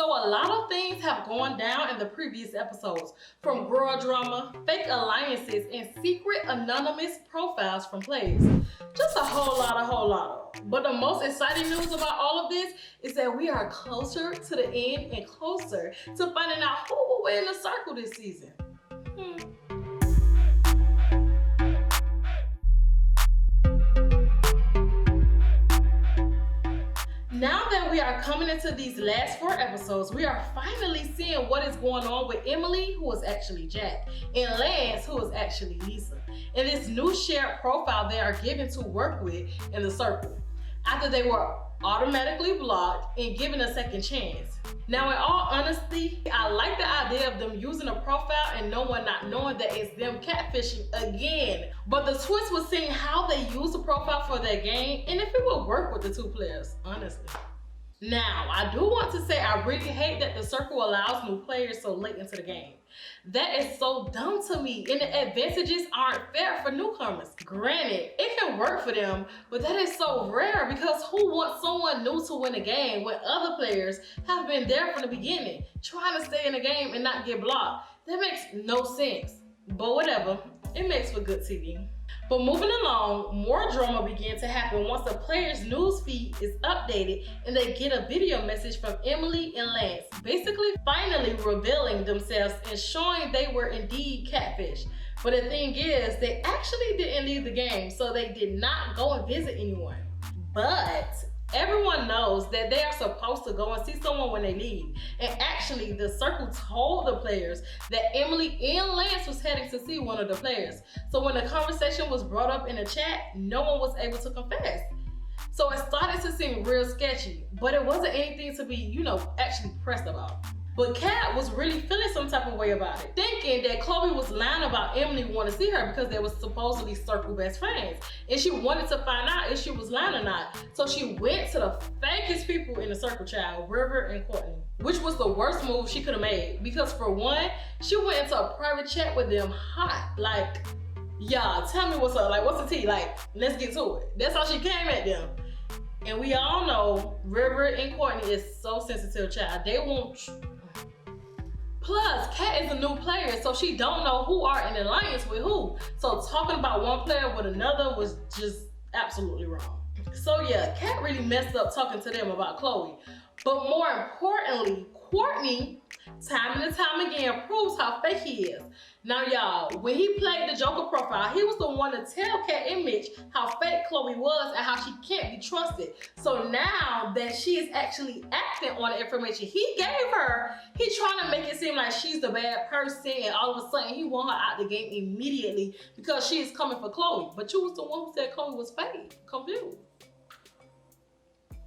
So a lot of things have gone down in the previous episodes, from girl drama, fake alliances, and secret anonymous profiles from players. Just a whole lot. But the most exciting news about all of this is that we are closer to the end and closer to finding out who will win the circle this season. Now that we are coming into these last 4 episodes, we are finally seeing what is going on with Emily, who is actually Jack, and Lance, who is actually Lisa, and this new shared profile they are given to work with in the circle, after they were automatically blocked and given a second chance. Now, in all honesty, I like the idea of them using a profile and no one not knowing that it's them catfishing again. But the twist was seeing how they use the profile for their game and if it would work with the 2 players, honestly. Now, I do want to say I really hate that the circle allows new players so late into the game. That is so dumb to me, and the advantages aren't fair for newcomers. Granted, it can work for them, but that is so rare because who wants someone new to win a game when other players have been there from the beginning, trying to stay in the game and not get blocked? That makes no sense. But whatever, it makes for good TV. But moving along, more drama began to happen once the player's newsfeed is updated and they get a video message from Emily and Lance, basically finally revealing themselves and showing they were indeed catfish. But the thing is, they actually didn't leave the game, so they did not go and visit anyone. But everyone knows that they are supposed to go and see someone when they leave. And actually, the circle told the players that Emily and Lance was heading to see one of the players. So when the conversation was brought up in the chat, no one was able to confess. So it started to seem real sketchy, but it wasn't anything to be, actually pressed about. But Kat was really feeling some type of way about it, thinking that Chloe was lying about Emily wanting to see her because they were supposedly circle best friends. And she wanted to find out if she was lying or not. So she went to the fakest people in the circle, child, River and Courtney, which was the worst move she could have made. Because for one, she went into a private chat with them hot, like, y'all, tell me what's up, like, what's the tea, like, let's get to it. That's how she came at them. And we all know River and Courtney is so sensitive, child. They won't. Plus, Kat is a new player, so she don't know who are in alliance with who. So talking about one player with another was just absolutely wrong. So yeah, Kat really messed up talking to them about Chloe. But more importantly, Courtney, time and time again, proves how fake he is. Now y'all, when he played the Joker profile, he was the one to tell Kat and Mitch how fake Chloe was and how she can't be trusted. So now that she is actually acting on the information he gave her, he's trying to make it seem like she's the bad person, and all of a sudden he want her out the game immediately because she is coming for Chloe. But you was the one who said Chloe was fake. Confused.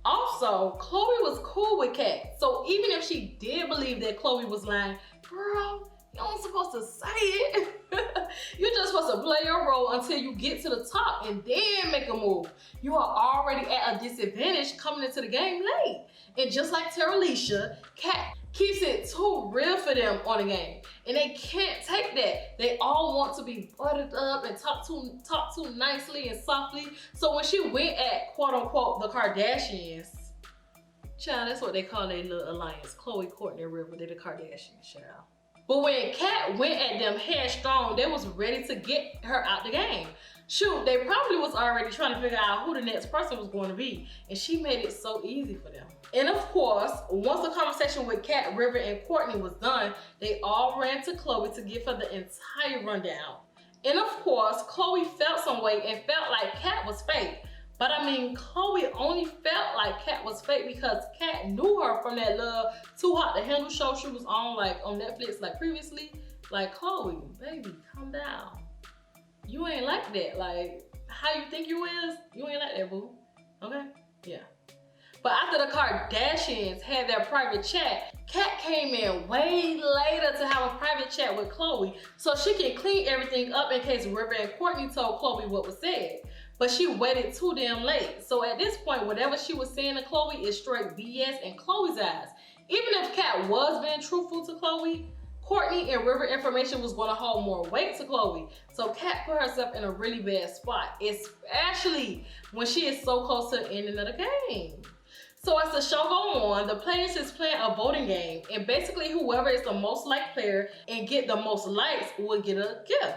Also, Chloe was cool with Kat, so even if she did believe that Chloe was lying, girl, you ain't supposed to say it. You're just supposed to play your role until you get to the top and then make a move. You are already at a disadvantage coming into the game late. And just like Terralisha, Kat keeps it too real for them on the game. And they can't take that. They all want to be buttered up and talk too nicely and softly. So when she went at quote unquote the Kardashians, child, that's what they call their little alliance. Khloe, Courtney, and River, they're the Kardashians, child. But when Kat went at them headstrong, they was ready to get her out the game. Shoot, they probably was already trying to figure out who the next person was going to be. And she made it so easy for them. And of course, once the conversation with Kat, River, and Courtney was done, they all ran to Chloe to give her the entire rundown. And of course, Chloe felt some way and felt like Kat was fake. But I mean, Chloe only felt like Kat was fake because Kat knew her from that little Too Hot to Handle show she was on, like on Netflix, like previously. Like, Chloe, baby, calm down. You ain't like that. Like, how you think you is, you ain't like that, boo. Okay? Yeah. But after the Kardashians had their private chat, Kat came in way later to have a private chat with Chloe so she can clean everything up in case River and Courtney told Chloe what was said. But she waited too damn late. So at this point, whatever she was saying to Chloe is straight BS in Chloe's eyes. Even if Kat was being truthful to Chloe, Courtney and River information was going to hold more weight to Chloe. So Kat put herself in a really bad spot, especially when she is so close to the ending of the game. So as the show go on, the players is playing a voting game, and basically whoever is the most liked player and get the most likes will get a gift.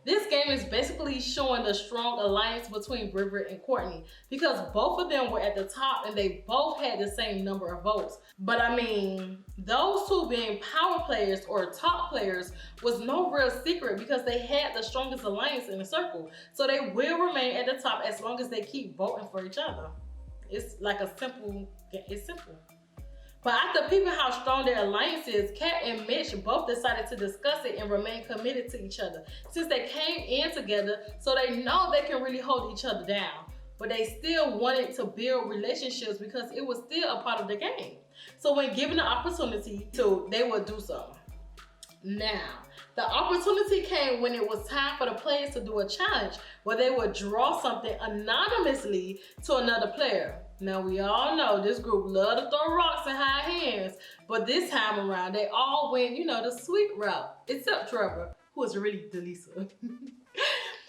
This game is basically showing the strong alliance between River and Courtney because both of them were at the top and they both had the same number of votes. But I mean, those two being power players or top players was no real secret because they had the strongest alliance in the circle. So they will remain at the top as long as they keep voting for each other. It's like it's simple. But after peeping how strong their alliance is, Cat and Mitch both decided to discuss it and remain committed to each other since they came in together, so they know they can really hold each other down. But they still wanted to build relationships because it was still a part of the game. So when given the opportunity to, they would do so. Now, the opportunity came when it was time for the players to do a challenge where they would draw something anonymously to another player. Now, we all know this group love to throw rocks and hide hands, but this time around, they all went, the sweet route, except Trevor, who was really Delisa.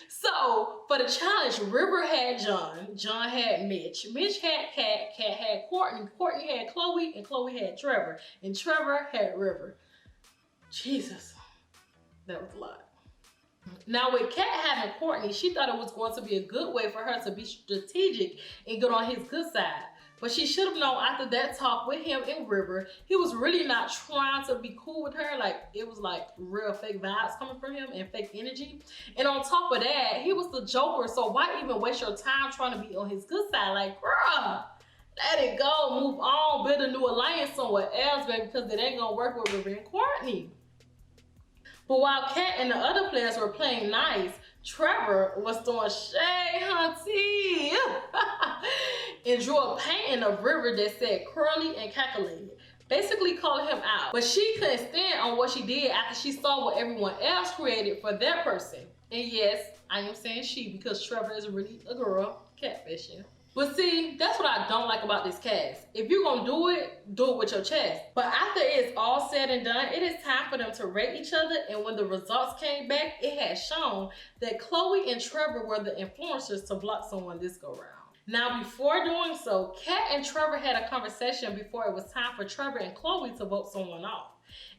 So, for the challenge, River had John had Mitch had Cat had Courtney had Chloe, and Chloe had Trevor, and Trevor had River. Jesus, that was a lot. Now with Cat having Courtney, she thought it was going to be a good way for her to be strategic and get on his good side. But she should have known after that talk with him and River, he was really not trying to be cool with her. Like, it was like real fake vibes coming from him and fake energy. And on top of that, he was the Joker, so why even waste your time trying to be on his good side? Like, bruh, let it go, move on, build a new alliance somewhere else, baby, because it ain't gonna work with River and Courtney. But while Cat and the other players were playing nice, Trevor was throwing shade, hunty, and drew a painting of River that said curly and calculated, basically calling him out. But she couldn't stand on what she did after she saw what everyone else created for their person. And yes, I am saying she because Trevor is really a girl catfishing. But see, that's what I don't like about this cast. If you're gonna do it with your chest. But after it's all said and done, it is time for them to rate each other, and when the results came back, it had shown that Chloe and Trevor were the influencers to block someone this go round. Now, before doing so, Cat and Trevor had a conversation before it was time for Trevor and Chloe to vote someone off.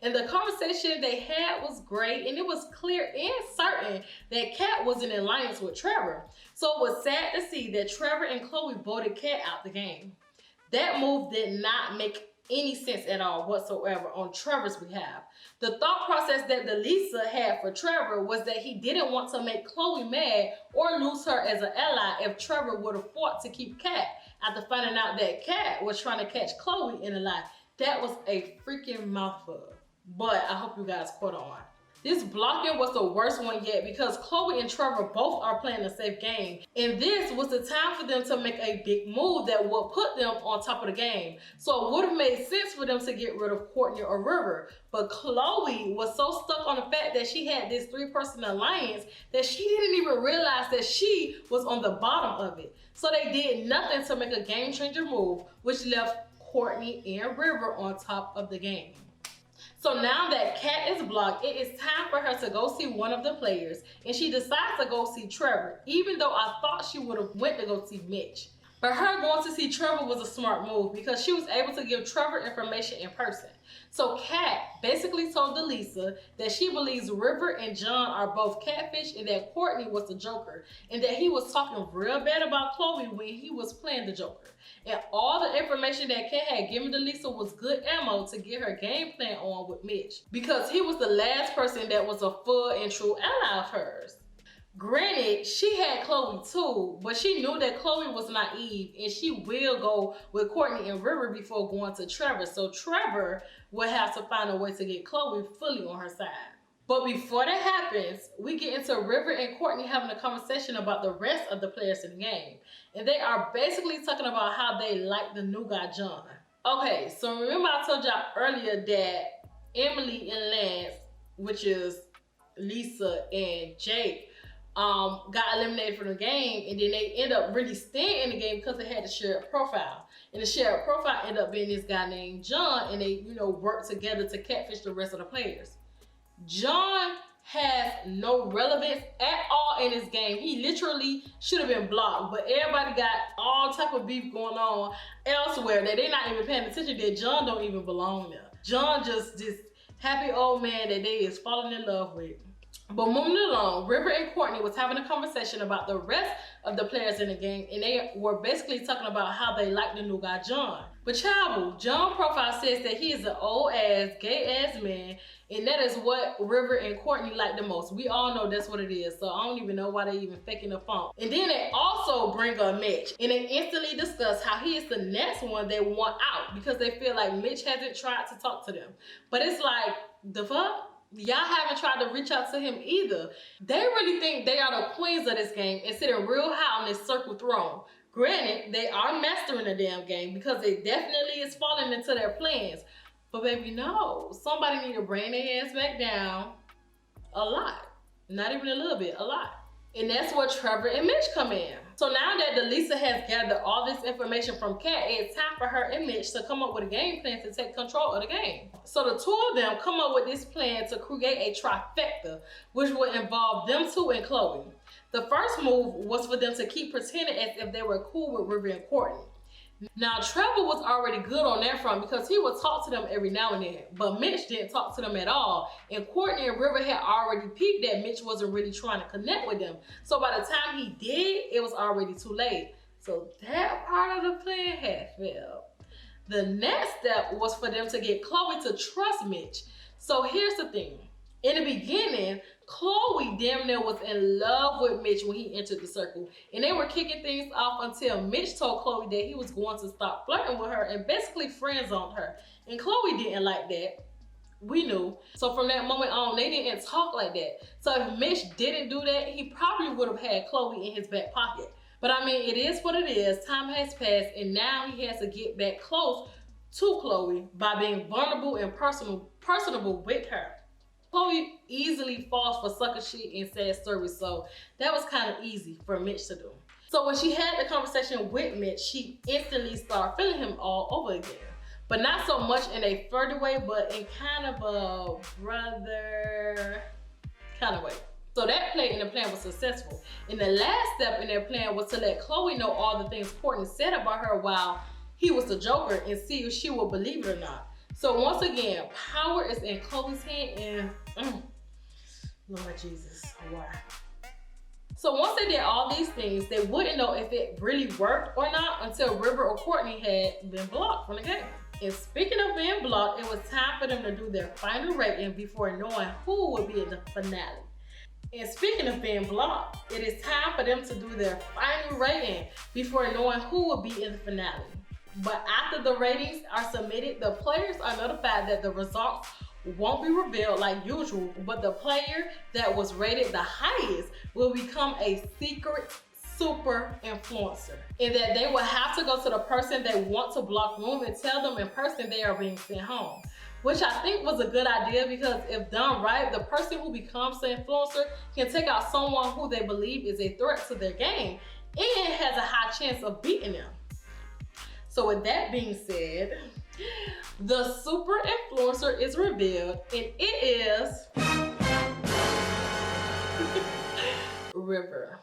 And the conversation they had was great, and it was clear and certain that Cat was in alliance with Trevor. So it was sad to see that Trevor and Chloe voted Cat out the game. That move did not make any sense at all whatsoever on Trevor's behalf. The thought process that Delisa had for Trevor was that he didn't want to make Chloe mad or lose her as an ally if Trevor would have fought to keep Cat after finding out that Cat was trying to catch Chloe in a lie. That was a freaking mouthful. But I hope you guys caught on. This blocking was the worst one yet because Chloe and Trevor both are playing a safe game. And this was the time for them to make a big move that would put them on top of the game. So it would have made sense for them to get rid of Courtney or River. But Chloe was so stuck on the fact that she had this 3-person alliance that she didn't even realize that she was on the bottom of it. So they did nothing to make a game changer move, which left Courtney and River on top of the game. So now that Cat is blocked, it is time for her to go see one of the players, and she decides to go see Trevor, even though I thought she would have went to go see Mitch. But her going to see Trevor was a smart move because she was able to give Trevor information in person. So Cat basically told Delisa that she believes River and John are both catfish and that Courtney was the Joker, and that he was talking real bad about Chloe when he was playing the Joker. And all the information that Cat had given Delisa was good ammo to get her game plan on with Mitch, because he was the last person that was a full and true ally of hers. Granted, she had Chloe too, but she knew that Chloe was naive and she will go with Courtney and River before going to Trevor. So Trevor would have to find a way to get Chloe fully on her side. But before that happens, we get into River and Courtney having a conversation about the rest of the players in the game. And they are basically talking about how they like the new guy, John. Okay, so remember I told y'all earlier that Emily and Lance, which is Lisa and Jake, got eliminated from the game, and then they end up really staying in the game because they had a shared profile. And the shared profile ended up being this guy named John, and they, worked together to catfish the rest of the players. John has no relevance at all in this game. He literally should have been blocked, but everybody got all type of beef going on elsewhere that they're not even paying attention to. John don't even belong there. John just this happy old man that they is falling in love with. But moving along, River and Courtney was having a conversation about the rest of the players in the game, and they were basically talking about how they like the new guy, John. But child, John's profile says that he is an old ass, gay ass man, and that is what River and Courtney like the most. We all know that's what it is, so I don't even know why they even faking the funk. And then they also bring up Mitch, and they instantly discuss how he is the next one they want out because they feel like Mitch hasn't tried to talk to them. But it's like, the fuck? Y'all haven't tried to reach out to him either. They really think they are the queens of this game and sitting real high on this circle throne. Granted, they are mastering the damn game because it definitely is falling into their plans. But baby, no. Somebody need to bring their ass back down a lot. Not even a little bit, a lot. And that's where Trevor and Mitch come in. So now that Delisa has gathered all this information from Cat, it's time for her and Mitch to come up with a game plan to take control of the game. So the two of them come up with this plan to create a trifecta, which would involve them two and Chloe. The first move was for them to keep pretending as if they were cool with River and Courtney. Now, Trevor was already good on that front because he would talk to them every now and then, but Mitch didn't talk to them at all. And Courtney and River had already peeped that Mitch wasn't really trying to connect with them. So by the time he did, it was already too late. So that part of the plan had failed. The next step was for them to get Chloe to trust Mitch. So here's the thing. In the beginning, Chloe damn near was in love with Mitch when he entered the circle. And they were kicking things off until Mitch told Chloe that he was going to stop flirting with her and basically friend-zoned her. And Chloe didn't like that. We knew. So from that moment on, they didn't talk like that. So if Mitch didn't do that, he probably would have had Chloe in his back pocket. But I mean, it is what it is. Time has passed and now he has to get back close to Chloe by being vulnerable and personable with her. Chloe easily falls for sucker shit and sad service, so that was kind of easy for Mitch to do. So when she had the conversation with Mitch, she instantly started feeling him all over again. But not so much in a flirty way, but in kind of a brother kind of way. So that play in the plan was successful. And the last step in their plan was to let Chloe know all the things Courtney said about her while he was the Joker and see if she would believe it or not. So once again, power is in Chloe's hand and Lord Jesus, why? So once they did all these things, they wouldn't know if it really worked or not until River or Courtney had been blocked from the game. And speaking of being blocked, it was time for them to do their final rating before knowing who would be in the finale. And speaking of being blocked, it is time for them to do their final rating before knowing who will be in the finale. But after the ratings are submitted, the players are notified that the results won't be revealed like usual, but the player that was rated the highest will become a secret super influencer. And that they will have to go to the person they want to block room and tell them in person they are being sent home. Which I think was a good idea because if done right, the person who becomes the influencer can take out someone who they believe is a threat to their game and has a high chance of beating them. So with that being said, the super influencer is revealed and it is River.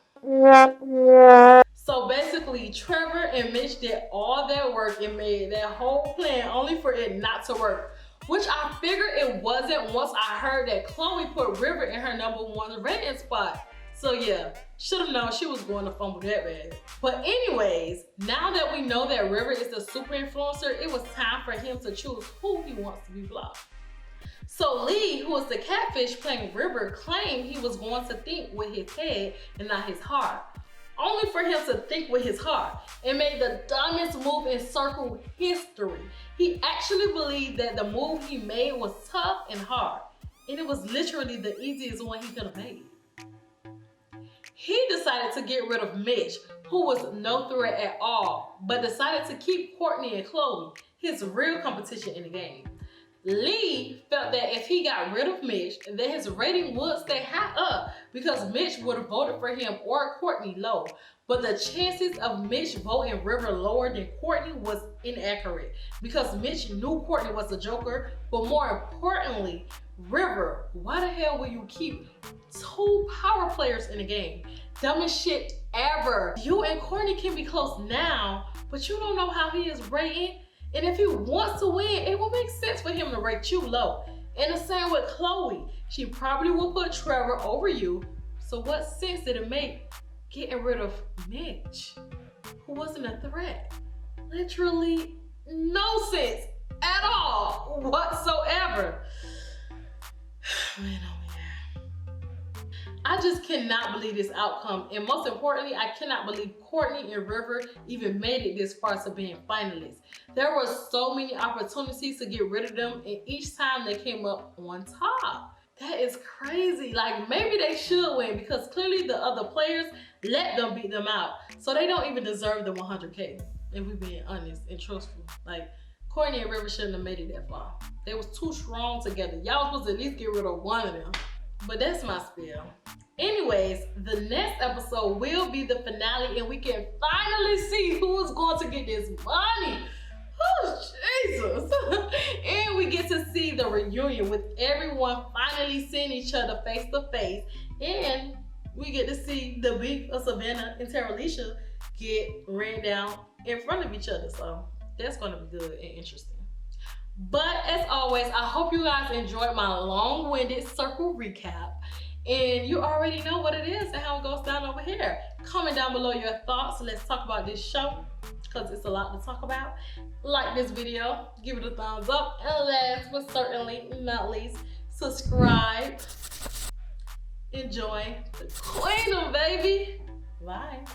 So basically, Trevor and Mitch did all that work and made that whole plan only for it not to work. Which I figured it wasn't once I heard that Chloe put River in her #1 rating spot. So yeah, should have known she was going to fumble that bad. But anyways, now that we know that River is the super influencer, it was time for him to choose who he wants to be blocked. So Lee, who is the catfish playing River, claimed he was going to think with his head and not his heart. Only for him to think with his heart and made the dumbest move in circle history. He actually believed that the move he made was tough and hard, and it was literally the easiest one he could have made. He decided to get rid of Mitch, who was no threat at all, but decided to keep Courtney and Chloe, his real competition in the game. Lee felt that if he got rid of Mitch, then his rating would stay high up because Mitch would have voted for him or Courtney low. But the chances of Mitch voting River lower than Courtney was inaccurate because Mitch knew Courtney was the Joker, but more importantly, River, why the hell will you keep 2 power players in the game? Dumbest shit ever. You and Courtney can be close now, but you don't know how he is rating. And if he wants to win, it will make sense for him to rate you low. And the same with Chloe. She probably will put Trevor over you. So what sense did it make getting rid of Mitch, who wasn't a threat? Literally no sense at all whatsoever. Man, oh man. I just cannot believe this outcome. And most importantly, I cannot believe Courtney and River even made it this far to being finalists. There were so many opportunities to get rid of them, and each time they came up on top. That is crazy. Like, maybe they should win because clearly the other players let them beat them out. So they don't even deserve the 100K, if we're being honest and truthful. Like, Courtney and River shouldn't have made it that far. They was too strong together. Y'all was supposed to at least get rid of one of them. But that's my spiel. Anyways, the next episode will be the finale and we can finally see who is going to get this money. Oh, Jesus. And we get to see the reunion with everyone finally seeing each other face to face. And we get to see the beef of Savannah and Terralisha get ran down in front of each other. So that's going to be good and interesting. But as always, I hope you guys enjoyed my long-winded circle recap. And you already know what it is and how it goes down over here. Comment down below your thoughts. Let's talk about this show because it's a lot to talk about. Like this video, give it a thumbs up, and last but certainly not least, subscribe. Enjoy the Queen, baby. Bye.